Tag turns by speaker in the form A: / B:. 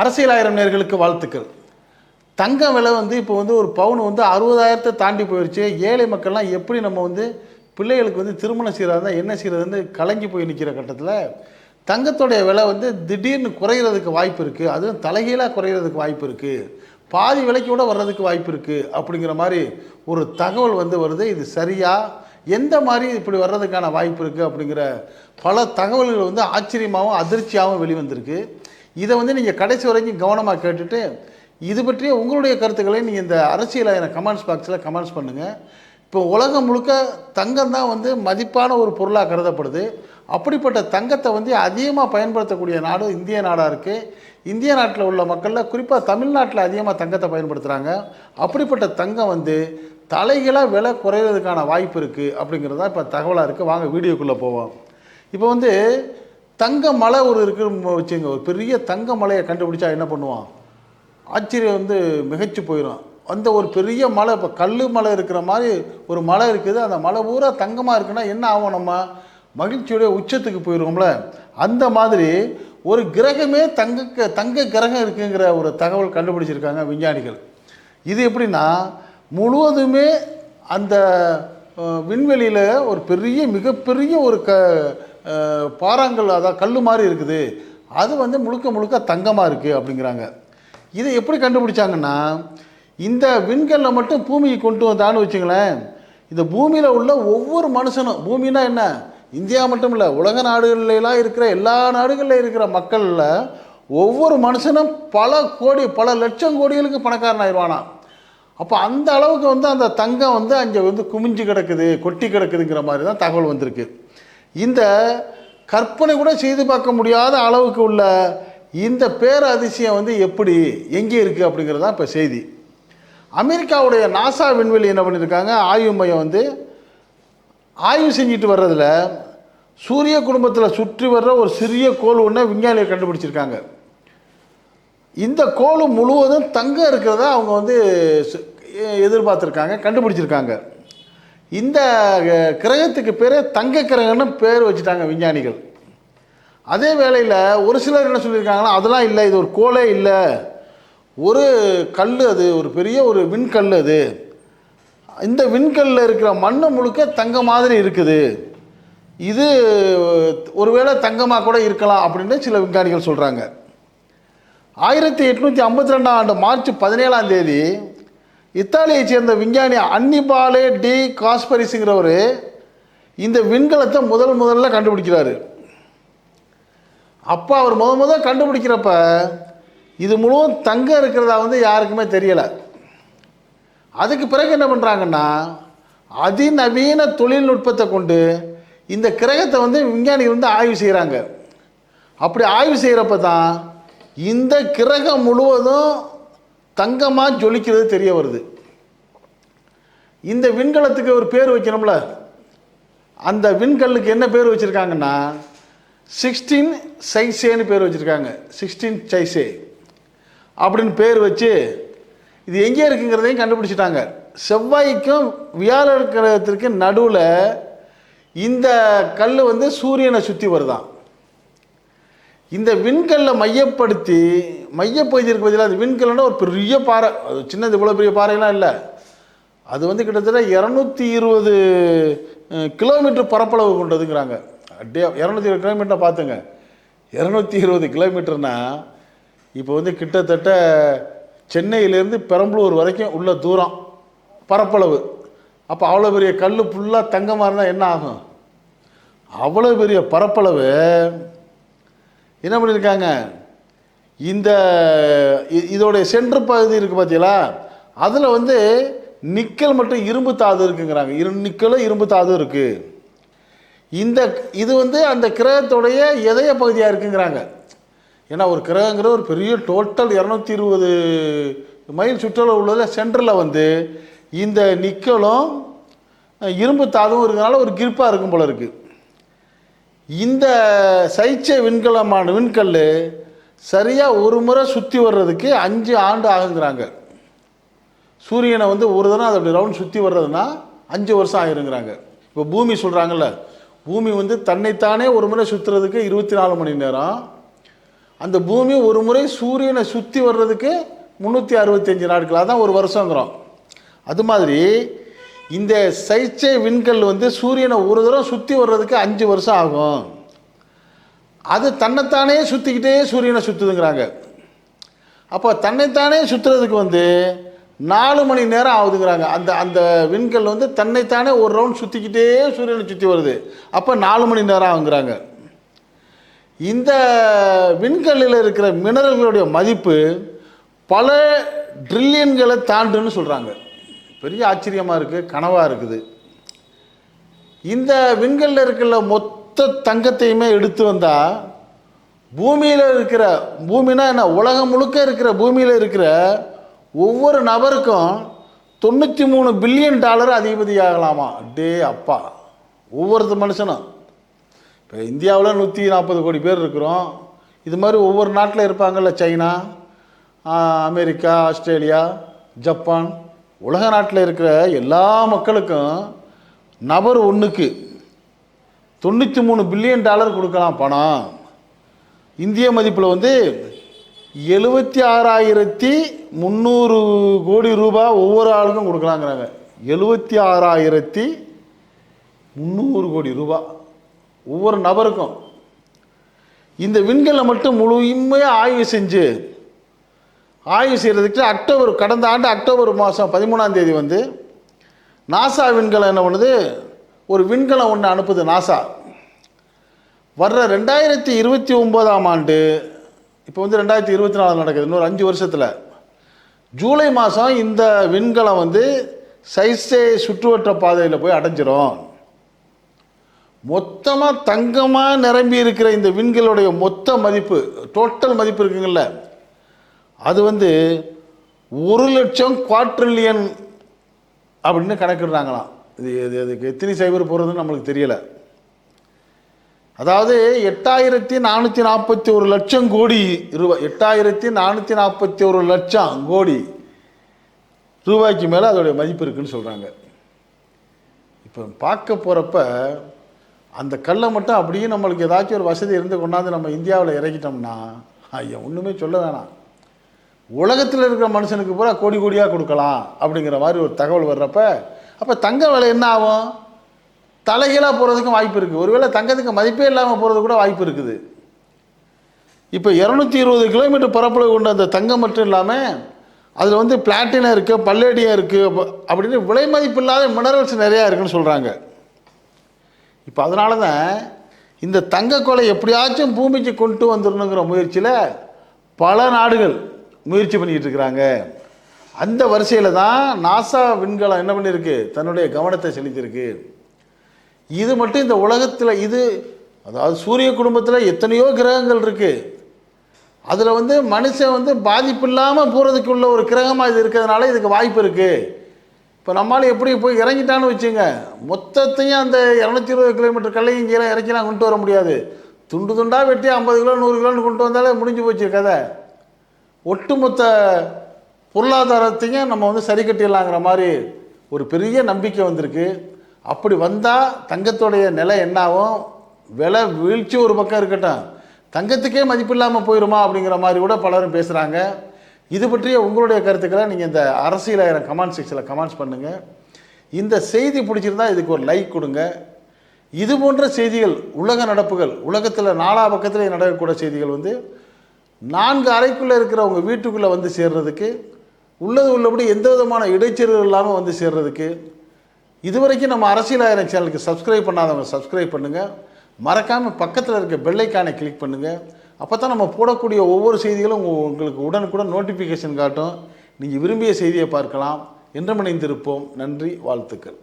A: அரசியல் ஆயிரம் நேர்களுக்கு வாழ்த்துக்கள். தங்க விலை இப்போ ஒரு பவுன் 60,000 தாண்டி போயிடுச்சு. ஏழை மக்கள்லாம் எப்படி நம்ம பிள்ளைகளுக்கு திருமணம் செய்கிறதா என்ன செய்கிறதுன்னு கலங்கி போய் நிற்கிற கட்டத்தில் தங்கத்தோடைய விலை திடீர்னு குறைகிறதுக்கு வாய்ப்பு இருக்குது. அதுவும் தலைகீழாக குறைகிறதுக்கு வாய்ப்பு இருக்குது. பாதி விலைக்கு கூட வர்றதுக்கு வாய்ப்பு இருக்குது. அப்படிங்கிற மாதிரி ஒரு தகவல் வருது. இது சரியா? எந்த மாதிரி இப்படி வர்றதுக்கான வாய்ப்பு இருக்குது அப்படிங்கிற பல தகவல்கள் ஆச்சரியமாகவும் அதிர்ச்சியாகவும் வெளிவந்திருக்கு. இதை நீங்கள் கடைசி வரைக்கும் கவனமாக கேட்டுட்டு இது பற்றிய உங்களுடைய கருத்துக்களை நீங்கள் இந்த அரசியல் கமெண்ட்ஸ் பாக்ஸில் கமெண்ட்ஸ் பண்ணுங்கள். இப்போ உலகம் முழுக்க தங்கம் தான் மதிப்பான ஒரு பொருளாக கருதப்படுது. அப்படிப்பட்ட தங்கத்தை அதிகமாக பயன்படுத்தக்கூடிய நாடு இந்திய நாடாக இருக்குது. இந்திய நாட்டில் உள்ள மக்களில் குறிப்பாக தமிழ்நாட்டில் அதிகமாக தங்கத்தை பயன்படுத்துகிறாங்க. அப்படிப்பட்ட தங்கம் தலைகளாக விலை குறையிறதுக்கான வாய்ப்பு இருக்குது அப்படிங்கிறது தான் இப்போ தகவலாக இருக்குது. வாங்க வீடியோக்குள்ளே போவோம். இப்போ தங்க மலை ஒரு இருக்குன்னு வச்சுங்க. ஒரு பெரிய தங்க மலையை கண்டுபிடிச்சா என்ன பண்ணுவான்? ஆச்சரியம் மிகைச்சு போயிடும். ஒரு பெரிய மலை, இப்போ கல் மலை இருக்கிற மாதிரி ஒரு மலை இருக்குது. அந்த மலை பூரா தங்கமாக இருக்குன்னா என்ன ஆகும்? நம்ம மகிழ்ச்சியுடைய உச்சத்துக்கு போயிடுவோம்ல. அந்த மாதிரி ஒரு கிரகமே தங்க கிரகம் இருக்குங்கிற ஒரு தகவல் கண்டுபிடிச்சிருக்காங்க விஞ்ஞானிகள். இது எப்படின்னா முழுவதுமே அந்த விண்வெளியில் ஒரு பெரிய மிகப்பெரிய ஒரு பாறாங்கல், அதாவது கல் மாதிரி இருக்குது. அது முழுக்க முழுக்க தங்கமாக இருக்குது அப்படிங்கிறாங்க. இதை எப்படி கண்டுபிடிச்சாங்கன்னா இந்த விண்கல்லை மட்டும் பூமிக்கு கொண்டு வந்தான்னு வச்சுங்களேன். இந்த பூமியில் உள்ள ஒவ்வொரு மனுஷனும், பூமினா என்ன இந்தியா மட்டும் இல்லை, உலக நாடுகள்லாம் இருக்கிற எல்லா நாடுகளில் இருக்கிற மக்களில் ஒவ்வொரு மனுஷனும் பல கோடி பல லட்சம் கோடிகளுக்கு பணக்காரன் ஆயிடுவானா. அப்போ அந்த அளவுக்கு அந்த தங்கம் அங்கே குமிஞ்சு கிடக்குது, கொட்டி கிடக்குதுங்கிற மாதிரி தான் தகவல் வந்திருக்கு. இந்த கற்பனை கூட செய்து பார்க்க முடியாத அளவுக்கு உள்ள இந்த பேரதிசயம் எப்படி எங்கே இருக்குது அப்படிங்கிறது தான் இப்போ செய்தி. அமெரிக்காவுடைய நாசா விண்வெளி என்ன பண்ணியிருக்காங்க, ஆய்வு மையம் ஆய்வு செஞ்சுட்டு வர்றதில் சூரிய குடும்பத்தில் சுற்றி வர்ற ஒரு சிறிய கோள் ஒன்று விஞ்ஞானிகள் கண்டுபிடிச்சிருக்காங்க. இந்த கோள் முழுவதும் தங்கம் இருக்கிறதா அவங்க எதிர்பார்த்துருக்காங்க, கண்டுபிடிச்சிருக்காங்க. இந்த கிரகத்துக்கு பேர் தங்க கிரகம்னு பேர் வச்சுட்டாங்க விஞ்ஞானிகள். அதே வேளையில் ஒரு சிலர் என்ன சொல்லியிருக்காங்கன்னா அதெல்லாம் இல்லை, இது ஒரு கோளே இல்லை, ஒரு கல், அது ஒரு பெரிய ஒரு விண்கல். அது இந்த விண்கல்லில் இருக்கிற மண் முழுக்க தங்க மாதிரி இருக்குது, இது ஒருவேளை தங்கமாக கூட இருக்கலாம் அப்படின்னு சில விஞ்ஞானிகள் சொல்கிறாங்க. 1852 ஆண்டு மார்ச் 17 இத்தாலியை சேர்ந்த விஞ்ஞானி அன்னிபாலே டி காஸ்பரிஸுங்கிறவர் இந்த விண்கலத்தை முதல்ல கண்டுபிடிக்கிறாரு. அப்போ அவர் முதல் கண்டுபிடிக்கிறப்ப இது முழுவதும் தங்கம் இருக்கிறதா யாருக்குமே தெரியலை. அதுக்கு பிறகு என்ன பண்ணுறாங்கன்னா அதிநவீன தொழில்நுட்பத்தை கொண்டு இந்த கிரகத்தை விஞ்ஞானிகள் ஆய்வு செய்கிறாங்க. அப்படி ஆய்வு செய்கிறப்ப தான் இந்த கிரகம் முழுவதும் தங்கமாக ஜொலிக்கிறது தெரிய வருது. இந்த விண்கலத்துக்கு ஒரு பேர் வைக்கணும்ல, அந்த விண்கல்லுக்கு என்ன பேர் வச்சுருக்காங்கன்னா 16 சைசேன்னு பேர் வச்சுருக்காங்க. 16 சைசே அப்படின்னு பேர் வச்சு இது எங்கே இருக்குங்கிறதையும் கண்டுபிடிச்சிட்டாங்க. செவ்வாய்க்கும் வியாழ கிரகத்திற்கு நடுவில் இந்த கல் சூரியனை சுற்றி வருதான். இந்த விண்கல்லை மையப்பகுதி இருக்கு பதிலாக அது விண்கல்னா ஒரு பெரிய பாறை, அது சின்னது இவ்வளோ பெரிய பாறைலாம் இல்லை. அது கிட்டத்தட்ட 220 கிலோமீட்டர் பரப்பளவு கொண்டதுங்கிறாங்க. 220 கிலோமீட்டர் பார்த்துங்க, 220 கிலோமீட்டர்னா இப்போ கிட்டத்தட்ட சென்னையிலேருந்து பெரம்பலூர் வரைக்கும் உள்ள தூரம் பரப்பளவு. அப்போ அவ்வளோ பெரிய கல் ஃபுல்லாக தங்கமாக இருந்தால் என்ன ஆகும்? அவ்வளோ பெரிய பரப்பளவு என்ன பண்ணியிருக்காங்க, இந்த இதோடைய சென்ட்ரு பகுதி இருக்குது பார்த்தீங்களா, அதில் நிக்கல் மற்றும் இரும்பு தாது இருக்குங்கிறாங்க. நிக்கலும் இரும்பு தாது இருக்குது. இது அந்த கிரகத்துடைய இதய பகுதியாக இருக்குங்கிறாங்க. ஏன்னா ஒரு கிரகங்கிற ஒரு பெரிய டோட்டல் 220 மைல் சுற்றளவு உள்ளதில் சென்டரில் இந்த நிக்கலும் இரும்பு தாதும் இருக்கிறனால ஒரு கிரிப்பாக இருக்கும் போல இருக்குது. இந்த சைச்ச விண்கல் சரியாக ஒரு முறை சுற்றி வர்றதுக்கு 5 ஆண்டு ஆகுங்கிறாங்க. சூரியனை ஒரு தடவை அது அப்படி ரவுண்ட் சுற்றி வர்றதுன்னா 5 வருஷம் ஆகிருங்கிறாங்க. இப்போ பூமி சொல்கிறாங்கல்ல, பூமி தன்னைத்தானே ஒரு முறை சுற்றுறதுக்கு 24 மணி நேரம், அந்த பூமி ஒரு முறை சூரியனை சுற்றி வர்றதுக்கு 365 நாட்கள், அதான் ஒரு வருஷங்கிறோம். அது மாதிரி இந்த சைச்சே விண்கல் வந்து சூரியனை ஒரு தடவை சுற்றி வர்றதுக்கு 5 வருஷம் ஆகும். அது தன்னைத்தானே சுற்றிக்கிட்டே சூரியனை சுற்றுதுங்கிறாங்க. அப்போ தன்னைத்தானே சுற்றுறதுக்கு வந்து 4 மணி நேரம் ஆகுதுங்கிறாங்க. அந்த அந்த விண்கல் வந்து தன்னைத்தானே ஒரு ரவுண்ட் சுற்றிக்கிட்டே சூரியனை சுற்றி வருது. அப்போ 4 மணி நேரம் ஆகுங்கிறாங்க. இந்த விண்கல்லில் இருக்கிற மினரல்களுடைய மதிப்பு பல ட்ரில்லியன்களை தாண்டுன்னு சொல்கிறாங்க. பெரிய ஆச்சரியமாக இருக்குது, கனவாக இருக்குது. இந்த விண்கல்லில் இருக்கிற மொத்த தங்கத்தையுமே எடுத்து வந்தால் பூமியில் இருக்கிற, பூமினா என்ன, உலகம் முழுக்க இருக்கிற பூமியில் இருக்கிற ஒவ்வொரு நபருக்கும் $93 பில்லியன் அதிபதியாகலாமா. டே அப்பா, ஒவ்வொரு மனுஷனும். இப்போ இந்தியாவில் 140 கோடி பேர் இருக்கிறோம். இது மாதிரி ஒவ்வொரு நாட்டில் இருப்பாங்கள்ல, சைனா, அமெரிக்கா, ஆஸ்திரேலியா, ஜப்பான், உலக நாட்டில் இருக்கிற எல்லா மக்களுக்கும் நபர் ஒன்றுக்கு $93 பில்லியன் கொடுக்கலாம் பணம். இந்திய மதிப்பில் வந்து 76,300 கோடி ரூபாய் ஒவ்வொரு ஆளுக்கும் கொடுக்கலாங்கிறாங்க. 76,300 கோடி ரூபாய் ஒவ்வொரு நபருக்கும். இந்த விண்கல்லை மட்டும் முழுமையாக ஆய்வு செய்கிறதுக்கு கடந்த ஆண்டு அக்டோபர் மாதம் 13ஆம் தேதி வந்து நாசா விண்கலம் என்ன பண்ணுது, ஒரு விண்கலம் ஒன்று அனுப்புது நாசா. வர்ற 2029ஆம் ஆண்டு, இப்போ வந்து 2024 நடக்குது, இன்னொரு 5 வருஷத்தில் ஜூலை மாதம் இந்த விண்கலம் வந்து சைஸே சுற்றுவட்ட பாதையில் போய் அடைஞ்சிரும். மொத்தமாக தங்கமாக நிரம்பி இருக்கிற இந்த விண்களுடைய மொத்த மதிப்பு, டோட்டல் மதிப்பு இருக்குங்கள்ல, அது வந்து 1,00,000 குவாட்ரில்லியன் அப்படின்னு கணக்கிடுறாங்களாம். இதுக்கு எத்தனை சைபர் போகிறதுன்னு நம்மளுக்கு தெரியலை. அதாவது 8,441 லட்சம் கோடி ரூபாய், 8,441 லட்சம் கோடி ரூபாய்க்கு மேலே அதோடைய மதிப்பு இருக்குன்னு சொல்கிறாங்க. இப்போ பார்க்க போகிறப்ப அந்த கல்லை மட்டும் அப்படியே நம்மளுக்கு ஏதாச்சும் ஒரு வசதி இருந்து கொண்டாந்து நம்ம இந்தியாவில் இறக்கிட்டோம்னா, ஐயா ஒன்றுமே சொல்ல வேணாம், உலகத்தில் இருக்கிற மனுஷனுக்கு பூரா கோடி கோடியாக கொடுக்கலாம் அப்படிங்கிற மாதிரி ஒரு தகவல் வர்றப்ப, அப்போ தங்க விலை என்ன ஆகும்? தலைகீழாக போகிறதுக்கும் வாய்ப்பு இருக்குது. ஒருவேளை தங்கத்துக்கு மதிப்பே இல்லாமல் போகிறது கூட வாய்ப்பு இருக்குது. இப்போ 220 கிலோமீட்டர் பரப்பளவு கொண்ட அந்த தங்கம் மட்டும் இல்லாமல் அதில் வந்து பிளாட்டினம் இருக்குது, பல்லேடியம் இருக்குது, அப்படின்னு விலை மதிப்பு இல்லாத மினரல்ஸ் நிறையா இருக்குதுன்னு சொல்கிறாங்க. இப்போ அதனால தான் இந்த தங்கக்கொலை எப்படியாச்சும் பூமிக்கு கொண்டு வந்துடணுங்கிற முயற்சியில் பல நாடுகள் முயற்சி பண்ணிக்கிட்டு இருக்கிறாங்க. அந்த வரிசையில் தான் நாசா விண்கலம் என்ன பண்ணியிருக்கு, தன்னுடைய கவனத்தை செலுத்தியிருக்கு. இது மட்டும் இந்த உலகத்தில், இது அதாவது சூரிய குடும்பத்தில் எத்தனையோ கிரகங்கள் இருக்குது, அதில் வந்து மனுஷன் வந்து பாதிப்பு இல்லாமல் போகிறதுக்கு உள்ள ஒரு கிரகமாக இது இருக்கிறதுனால இதுக்கு வாய்ப்பு இருக்குது. இப்போ நம்மளால் எப்படி போய் இறங்கிட்டான்னு வச்சுங்க, மொத்தத்தையும் அந்த 220 கிலோமீட்டர் கல்லையும் இங்கே இறக்கிலாம் கொண்டு வர முடியாது. துண்டு துண்டாக வெட்டி 50 கிலோ 100 கிலோன்னு கொண்டு வந்தாலே முடிஞ்சு போச்சு கதை. ஒட்டுமொத்த பொருளாதாரத்தையும் நம்ம வந்து சரி கட்டிடலாங்கிற மாதிரி ஒரு பெரிய நம்பிக்கை வந்திருக்கு. அப்படி வந்தால் தங்கத்துடைய நிலை என்னாகும், விலை வீழ்ச்சி ஒரு பக்கம் இருக்கட்டும், தங்கத்துக்கே மதிப்பு இல்லாமல் போயிடுமா அப்படிங்கிற மாதிரி கூட பலரும் பேசுகிறாங்க. இது பற்றிய உங்களுடைய கருத்துக்களை நீங்கள் இந்த அரசியல் கமெண்ட் செக்ஷனில் கமெண்ட்ஸ் பண்ணுங்கள். இந்த செய்தி பிடிச்சிருந்தா இதுக்கு ஒரு லைக் கொடுங்க. இது போன்ற செய்திகள், உலக நடப்புகள், உலகத்தில் 4 பக்கத்தில் நடக்கக்கூடிய செய்திகள் வந்து 4 அறைக்குள்ளே இருக்கிற உங்கள் வீட்டுக்குள்ளே வந்து சேர்றதுக்கு, உள்ளபடி எந்த விதமான இடைச்செருவு இல்லாமல் வந்து சேர்றதுக்கு, இதுவரைக்கும் நம்ம அரசியல் சேனலுக்கு சப்ஸ்கிரைப் பண்ணாதவங்க சப்ஸ்கிரைப் பண்ணுங்கள். மறக்காமல் பக்கத்தில் இருக்க பெல்லைக்கானை கிளிக் பண்ணுங்கள். அப்போ தான் நம்ம போடக்கூடிய ஒவ்வொரு செய்திகளும் உங்களுக்கு உடனுக்குடன் நோட்டிஃபிகேஷன் காட்டும். நீங்கள் விரும்பிய செய்தியை பார்க்கலாம். என்றும் இணைந்திருப்போம். நன்றி, வாழ்த்துக்கள்.